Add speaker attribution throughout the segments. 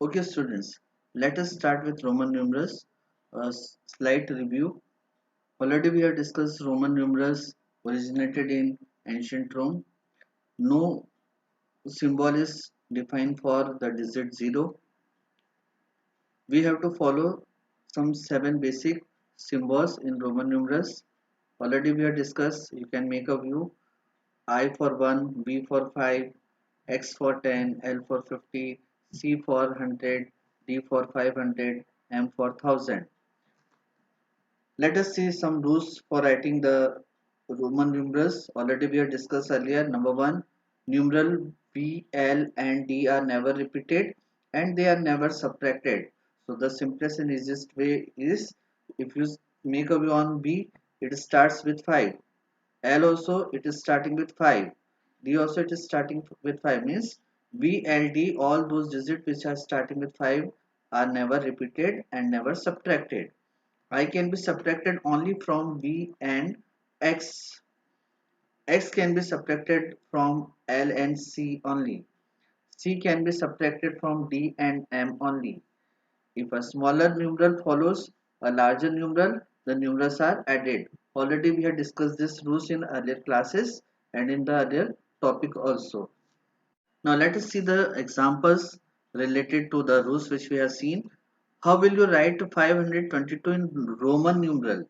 Speaker 1: Okay, students, let us start with Roman numerals. A slight review. Already we have discussed Roman numerals originated in ancient Rome. No symbol is defined for the digit 0. We have to follow some 7 basic symbols in Roman numerals. Already we have discussed, you can make a view. I for 1, V for 5, X for 10, L for 50, C for 100, D for 500, M for 1000. Let us see some rules for writing the Roman numerals. Already we have discussed earlier. Number one, numeral B, L, and D are never repeated and they are never subtracted. So the simplest and easiest way is, if you make a view on B, it starts with 5. L also it is starting with 5. D also it is starting with 5, means B, L, D, all those digits which are starting with 5 are never repeated and never subtracted. I can be subtracted only from B and X. X can be subtracted from L and C only. C can be subtracted from D and M only. If a smaller numeral follows a larger numeral, the numerals are added. Already we have discussed this rules in earlier classes and in the earlier topic also. Now let us see the examples related to the rules which we have seen. How will you write 522 in Roman numeral?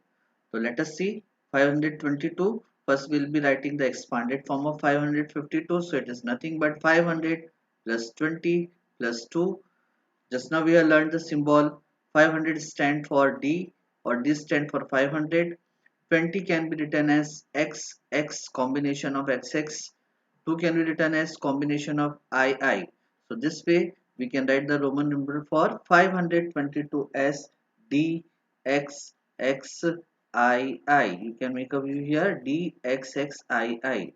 Speaker 1: So let us see 522. First we'll be writing the expanded form of 552. So it is nothing but 500 plus 20 plus 2. Just now we have learned the symbol 500 stand for D or D stand for 500. 20 can be written as X, X combination of XX. 2 can be written as combination of II. So this way we can write the Roman numeral for 522 as DXXII. You can make a view here DXXII.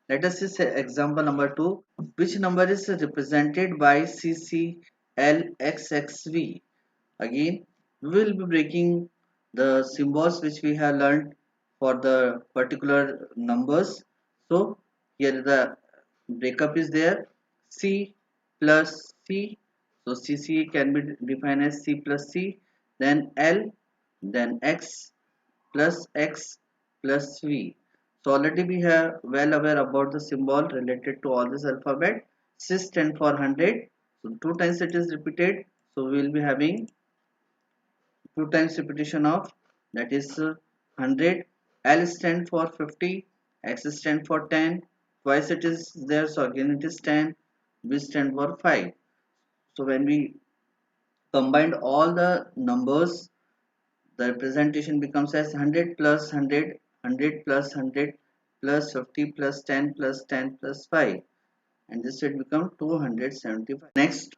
Speaker 1: Let us see example number 2. Which number is represented by CCLXXV? Again, we will be breaking the symbols which we have learned for the particular numbers. So here the breakup is there. C plus C. So CC can be defined as C plus C. Then L. Then X plus X plus V. So already we have well aware about the symbol related to all this alphabet. C stand for 100. So 2 times it is repeated. So we will be having 2 times repetition of, that is 100. L stand for 50. X stand for 10. Twice it is there. So again it is 10. V stand for 5. So when we combined all the numbers, the representation becomes as 100 plus 100, 100 plus 100 plus 50 plus 10 plus 10 plus 5, and this would become 275. Next,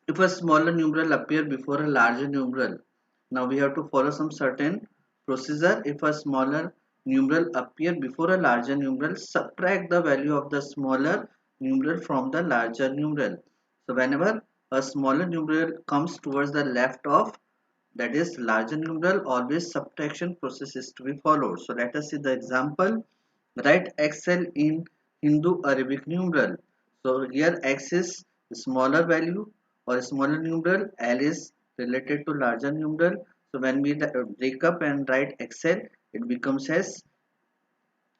Speaker 1: if a smaller numeral appear before a larger numeral, now we have to follow some certain procedure. If a smaller numeral appear before a larger numeral, subtract the value of the smaller numeral from the larger numeral. So whenever a smaller numeral comes towards the left of, that is larger numeral, always subtraction process is to be followed. So let us see the example. Write XL in Hindu Arabic numeral. So here X is smaller value or smaller numeral, L is related to larger numeral. So when we break up and write XL, it becomes as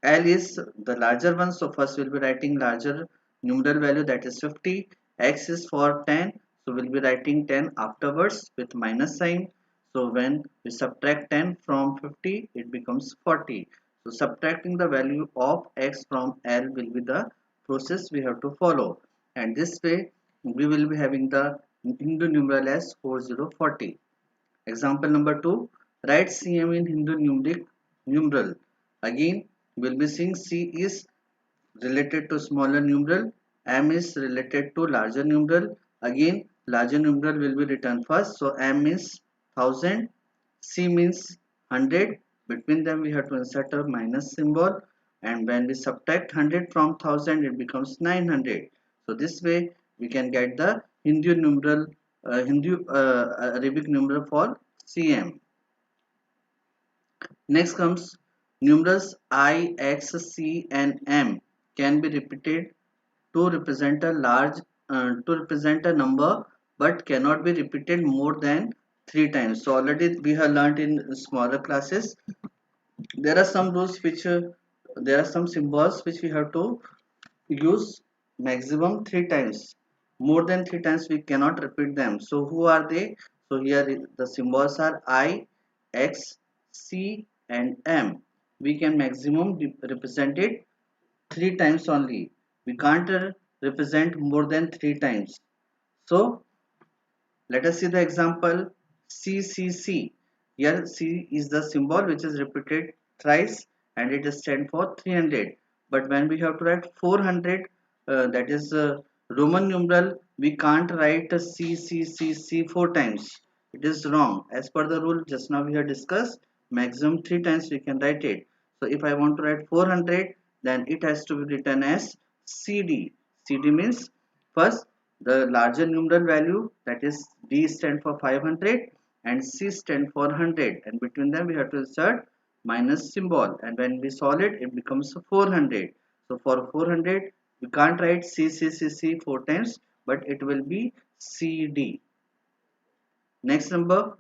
Speaker 1: L is the larger one. So first we'll be writing larger numeral value, that is 50. X is for 10. So we'll be writing 10 afterwards with minus sign. So when we subtract 10 from 50, it becomes 40. So subtracting the value of X from L will be the process we have to follow. And this way we will be having the Hindu numeral as 4040. Example number 2. Write CM in Hindu numeric numeral. Again, we'll be seeing C is related to smaller numeral, M is related to larger numeral. Again, larger numeral will be written first. So M means 1000, C means 100. Between them we have to insert a minus symbol, and when we subtract 100 from 1000 it becomes 900. So this way we can get the Hindu Arabic numeral for CM. Next comes numerals I, X, C and M can be repeated to represent a large to represent a number but cannot be repeated more than 3 times. So already we have learned in smaller classes. There are some rules which there are some symbols which we have to use maximum 3 times. More than 3 times we cannot repeat them. So who are they? So here the symbols are I, X, C and M. We can maximum represent it 3 times only. We can't represent more than 3 times. So let us see the example CCC. Here C is the symbol which is repeated thrice and it stands for 300. But when we have to write 400, that is Roman numeral, we can't write CCCC 4 times. It is wrong. As per the rule just now we have discussed, maximum 3 times we can write it. So if I want to write 400, then it has to be written as CD. CD means first the larger numeral value, that is D stand for 500 and C stand for 100, and between them we have to insert minus symbol, and when we solve it, it becomes 400. So for 400 we can't write CCCC 4 times, but it will be CD. Next number,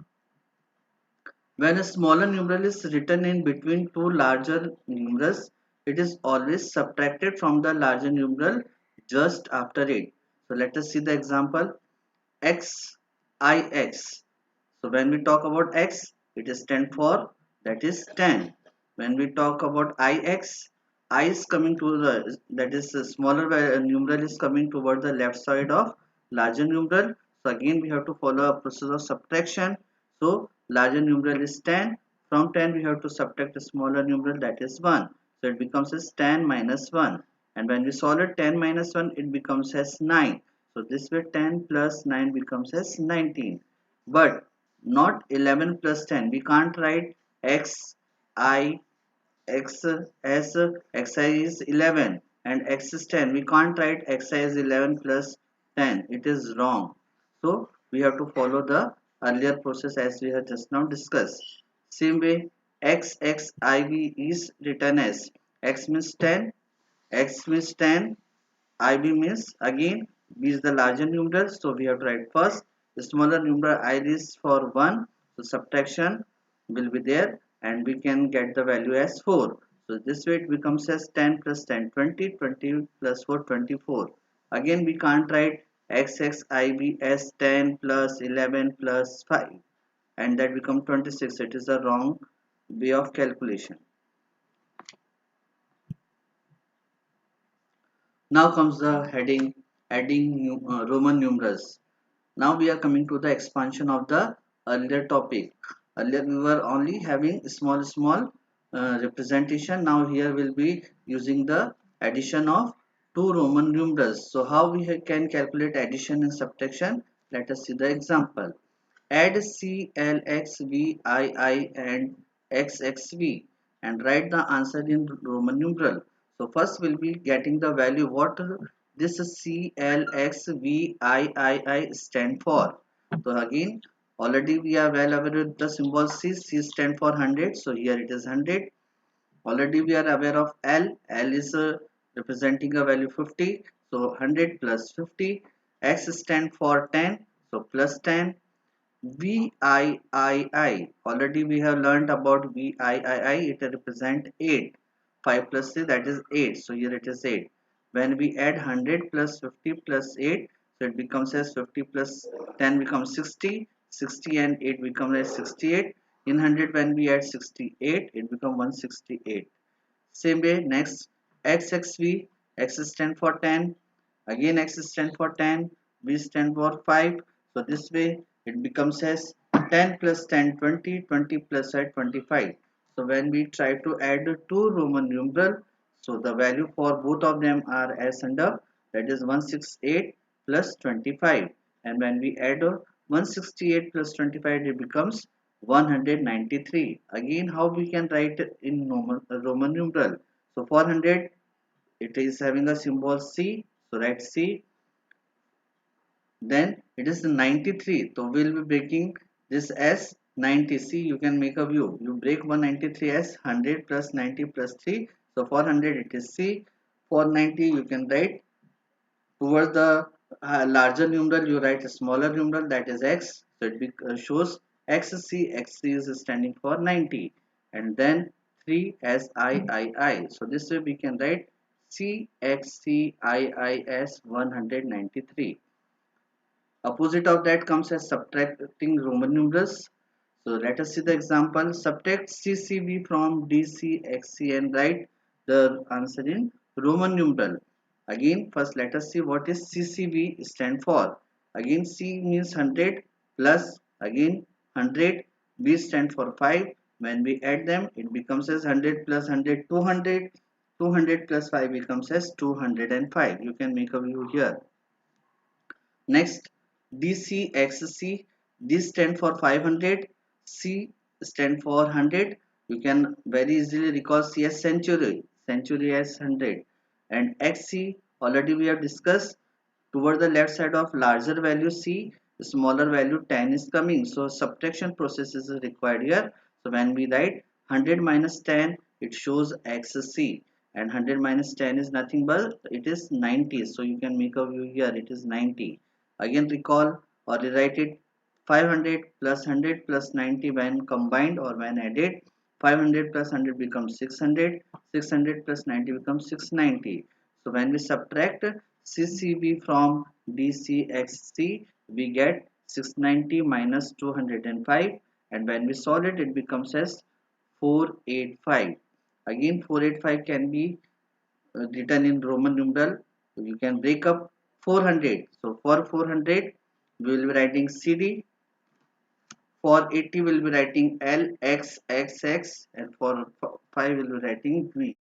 Speaker 1: when a smaller numeral is written in between two larger numerals, it is always subtracted from the larger numeral just after it. So let us see the example. X, I, X. So when we talk about X, it is 10 for, that is 10. When we talk about IX, I is coming to the, that is a smaller numeral is coming toward the left side of larger numeral. So again we have to follow a process of subtraction. So larger numeral is 10. From 10 we have to subtract a smaller numeral, that is 1. So it becomes as 10 minus 1. And when we solve it, 10 minus 1, it becomes as 9. So this way 10 plus 9 becomes as 19. But not 11 plus 10. We can't write x I x as xi is 11 and x is 10. We can't write xi is 11 plus 10. It is wrong. So we have to follow the earlier process as we have just now discussed. Same way, xxiv is written as x means 10, x means 10, IB means again B is the larger numeral, so we have to write first the smaller numeral I is for 1, so subtraction will be there and we can get the value as 4. So this way it becomes as 10 plus 10 20, 20 plus 4 24. Again we can't write XXIB as 10 plus 11 plus 5 and that becomes 26. It is the wrong way of calculation. Now comes the heading, adding Roman numerals. Now we are coming to the expansion of the earlier topic. Earlier we were only having small representation. Now here we'll be using the addition of two Roman numerals. So how we can calculate addition and subtraction? Let us see the example. Add CLXVII and XXV and write the answer in Roman numeral. So first we'll be getting the value what this CLXVII stand for. So again already we are well aware with the symbol C. C stand for 100. So here it is 100. Already we are aware of L. L is representing a value 50. So 100 plus 50. X stand for 10. So plus 10. VIII. Already we have learned about VIII. It represents 8. 5 plus 3, that is 8. So here it is 8. When we add 100 plus 50 plus 8, so it becomes as 50 plus 10 becomes 60. 60 and 8 become as 68. In 100 when we add 68, it becomes 168. Same way next XXV. X stand for 10. Again X stand for 10. V stand for 5. So this way it becomes as 10 plus 10 20, 20 plus 8 25. So when we try to add two Roman numeral, so the value for both of them are as under, that is 168 plus 25, and when we add 168 plus 25 it becomes 193. Again how we can write in Roman numeral? So for 100 it is having a symbol C, so write C. Then it is 93, so we'll be breaking this as 90. See, you can make a view, you break 193 as 100 plus 90 plus 3. So for 100 it is C. For 90 you can write towards the larger numeral, you write a smaller numeral, that is x. So it shows xc. Xc is standing for 90, and then 3 as I. So this way we can write CXCII as 193. Opposite of that comes as subtracting Roman numerals. So let us see the example. Subtract CCV from DCXC and write the answer in Roman numeral. Again, first let us see what is CCV stand for. Again, C means 100 plus again 100. B stand for 5. When we add them, it becomes as 100 plus 100, 200. 200 plus 5 becomes as 205. You can make a view here. Next, DCXC, this stand for 500, C stand for 100. You can very easily recall C as century, century as 100, and XC already we have discussed. Toward the left side of larger value C, smaller value 10 is coming. So subtraction process is required here. So when we write 100 minus 10, it shows XC, and 100 minus 10 is nothing but it is 90. So you can make a view here, it is 90. Again recall or rewrite it, 500 plus 100 plus 90 when combined or when added, 500 plus 100 becomes 600, 600 plus 90 becomes 690. So when we subtract CCV from DCXC, we get 690 minus 205, and when we solve it, it becomes as 485. Again 485 can be written in Roman numeral. You can break up 400. So for 400 we will be writing CD. For 80 we will be writing LXXX, and for 5 we will be writing V.